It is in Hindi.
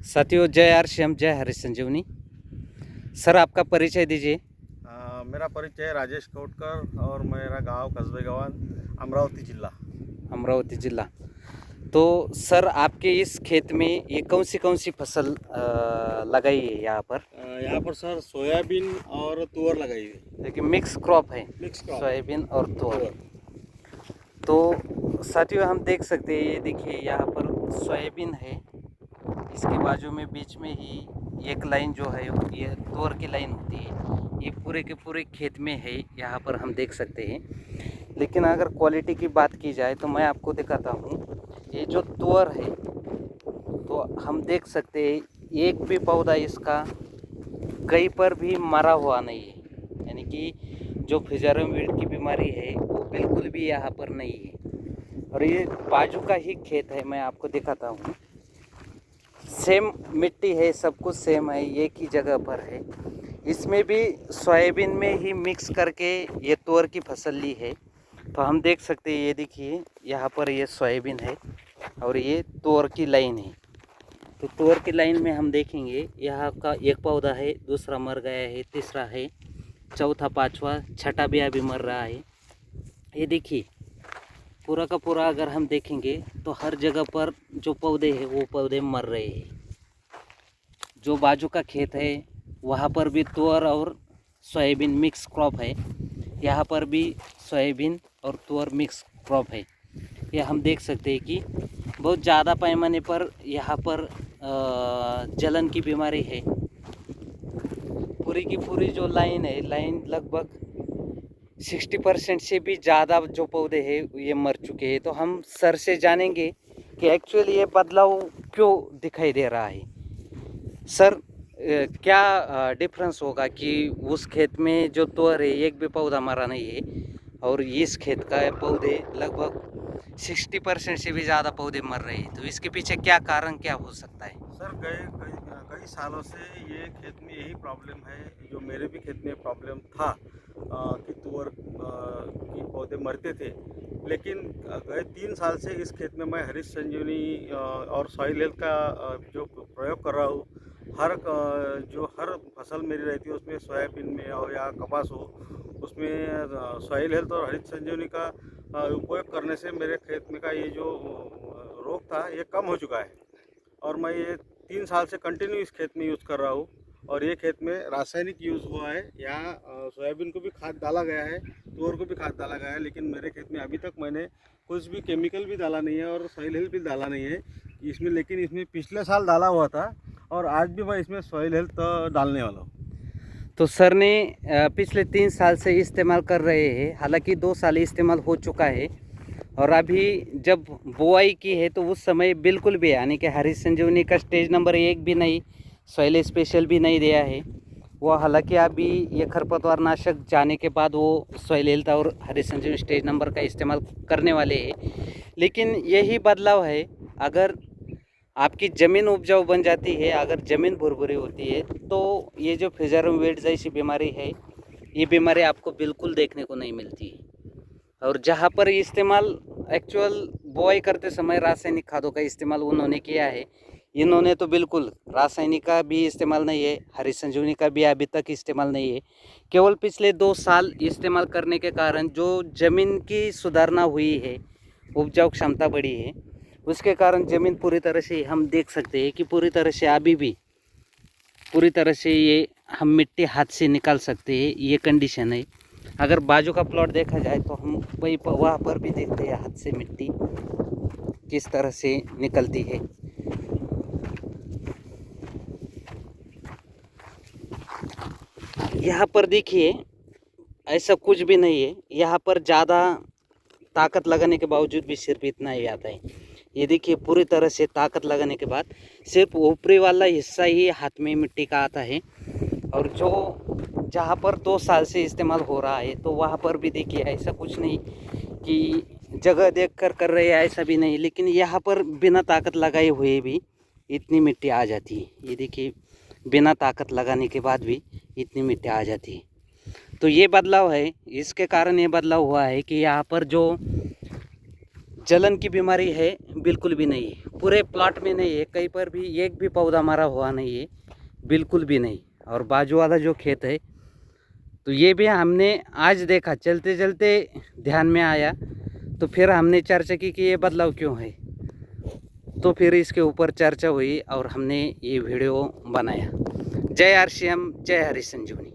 साथियों, जय आर श्याम, जय हरि संजीवनी। सर, आपका परिचय दीजिए। मेरा परिचय राजेश कोटकर और मेरा गांव कस्बे गवान, अमरावती जिला। अमरावती जिला। तो सर, आपके इस खेत में ये कौन सी फसल लगाई है यहाँ पर? यहाँ पर सर सोयाबीन और तुअर लगाई है। देखिए, मिक्स क्रॉप है, मिक्स क्रॉप। सोयाबीन और तुअर। तो साथियों, हम देख सकते हैं, ये देखिए यहाँ पर सोयाबीन है। इसके बाजू में बीच में ही एक लाइन जो है ये तुअर की लाइन होती है। ये पूरे के पूरे खेत में है, यहाँ पर हम देख सकते हैं। लेकिन अगर क्वालिटी की बात की जाए तो मैं आपको दिखाता हूँ। ये जो तुअर है, तो हम देख सकते हैं एक भी पौधा इसका कहीं पर भी मरा हुआ नहीं है। यानी कि जो फिजरम विल्ट की बीमारी है वो बिल्कुल भी यहाँ पर नहीं है। और ये बाजू का ही खेत है, मैं आपको दिखाता हूँ। सेम मिट्टी है, सब कुछ सेम है, एक ही जगह पर है। इसमें भी सोयाबीन में ही मिक्स करके ये तुअर की फसल ली है। तो हम देख सकते हैं, ये देखिए यहाँ पर ये सोयाबीन है और ये तुअर की लाइन है। तो तुअर की लाइन में हम देखेंगे, यहाँ का एक पौधा है, दूसरा मर गया है, तीसरा है, चौथा, पांचवा, छठा भी अभी मर रहा है। ये देखिए पूरा का पूरा अगर हम देखेंगे तो हर जगह पर जो पौधे हैं वो पौधे मर रहे हैं। जो बाजू का खेत है वहाँ पर भी तुअर और सोयाबीन मिक्स क्रॉप है। यहाँ पर भी सोयाबीन और तुअर मिक्स क्रॉप है। यह हम देख सकते हैं कि बहुत ज़्यादा पैमाने पर यहाँ पर जलन की बीमारी है। पूरी की पूरी जो लाइन है, लाइन लगभग 60% से भी ज़्यादा जो पौधे हैं ये मर चुके हैं। तो हम सर से जानेंगे कि एक्चुअली ये बदलाव क्यों दिखाई दे रहा है। सर, क्या डिफरेंस होगा कि उस खेत में जो तुअर है एक भी पौधा मरा नहीं है और इस खेत का पौधे लगभग 60% से भी ज़्यादा पौधे मर रहे हैं। तो इसके पीछे क्या कारण क्या हो सकता है? सर कई कई कई सालों से ये खेत में यही प्रॉब्लम है, जो मेरे भी खेत में प्रॉब्लम था कि तुअर की पौधे मरते थे। लेकिन गए 3 साल से इस खेत में मैं हरीश संजीवनी और सॉइल हेल्थ का जो प्रयोग कर रहा हूँ। जो हर फसल मेरी रहती है उसमें सोयाबीन में हो या कपास हो, उसमें सॉइल हेल्थ और हरीश संजीवनी का उपयोग करने से मेरे खेत में का ये जो रोग था ये कम हो चुका है। और मैं ये 3 साल से कंटिन्यू इस खेत में यूज़ कर रहा हूँ। और ये खेत में रासायनिक यूज़ हुआ है। यहाँ सोयाबीन को भी खाद डाला गया है, तुअर को भी खाद डाला गया है, लेकिन मेरे खेत में अभी तक मैंने कुछ भी केमिकल भी डाला नहीं है और सॉइल हेल्थ भी डाला नहीं है इसमें। लेकिन इसमें पिछले साल डाला हुआ था और आज भी मैं इसमें सॉइल हेल्थ डालने वाला हूँ। तो सर ने पिछले 3 साल से इस्तेमाल कर रहे हैं, हालांकि 2 साल इस्तेमाल हो चुका है। और अभी जब बुआई की है तो उस समय बिल्कुल भी, यानी कि हरीश संजीवनी का स्टेज नंबर 1 भी नहीं, सॉइल स्पेशल भी नहीं दिया है वो। हालांकि अभी ये खरपतवार नाशक जाने के बाद वो सॉइल हेल्थ और हरीश संजीवनी स्टेज नंबर का इस्तेमाल करने वाले हैं। लेकिन यही बदलाव है, अगर आपकी ज़मीन उपजाऊ बन जाती है, अगर ज़मीन भुरभुरी होती है, तो ये जो फिजरम वेट जैसी बीमारी है, ये बीमारी आपको बिल्कुल देखने को नहीं मिलती है। और जहाँ पर इस्तेमाल एक्चुअल बुआई करते समय रासायनिक खादों का इस्तेमाल उन्होंने किया है, इन्होंने तो बिल्कुल रासायनिक का भी इस्तेमाल नहीं है, हरीश संजीवनी का भी अभी तक इस्तेमाल नहीं है। केवल पिछले 2 साल इस्तेमाल करने के कारण जो ज़मीन की सुधारना हुई है, उपजाऊ क्षमता बढ़ी है, उसके कारण ज़मीन पूरी तरह से हम देख सकते हैं कि पूरी तरह से अभी भी पूरी तरह से ये हम मिट्टी हाथ से निकाल सकते हैं, ये कंडीशन है। अगर बाजू का प्लॉट देखा जाए तो हम वहाँ पर भी देखते हैं हाथ से मिट्टी किस तरह से निकलती है। यहाँ पर देखिए ऐसा कुछ भी नहीं है, यहाँ पर ज़्यादा ताकत लगाने के बावजूद भी सिर्फ इतना ही आता है। ये देखिए पूरी तरह से ताकत लगाने के बाद सिर्फ ऊपरी वाला हिस्सा ही हाथ में मिट्टी का आता है। और जो जहाँ पर 2 साल से इस्तेमाल हो रहा है तो वहाँ पर भी देखिए ऐसा कुछ नहीं कि जगह देख कर रहे हैं, ऐसा भी नहीं। लेकिन यहाँ पर बिना ताकत लगाए हुए भी इतनी मिट्टी आ जाती है। ये देखिए बिना ताकत लगाने के बाद भी इतनी मिट्टी आ जाती है। तो ये बदलाव है, इसके कारण ये बदलाव हुआ है कि यहाँ पर जो जलन की बीमारी है बिल्कुल भी नहीं है। पूरे प्लॉट में नहीं है, कहीं पर भी एक भी पौधा मरा हुआ नहीं है, बिल्कुल भी नहीं। और बाजू वाला जो खेत है तो ये भी हमने आज देखा, चलते चलते ध्यान में आया, तो फिर हमने चर्चा की कि ये बदलाव क्यों है। तो फिर इसके ऊपर चर्चा हुई और हमने ये वीडियो बनाया। जय RCM, जय हरि संजीवनी।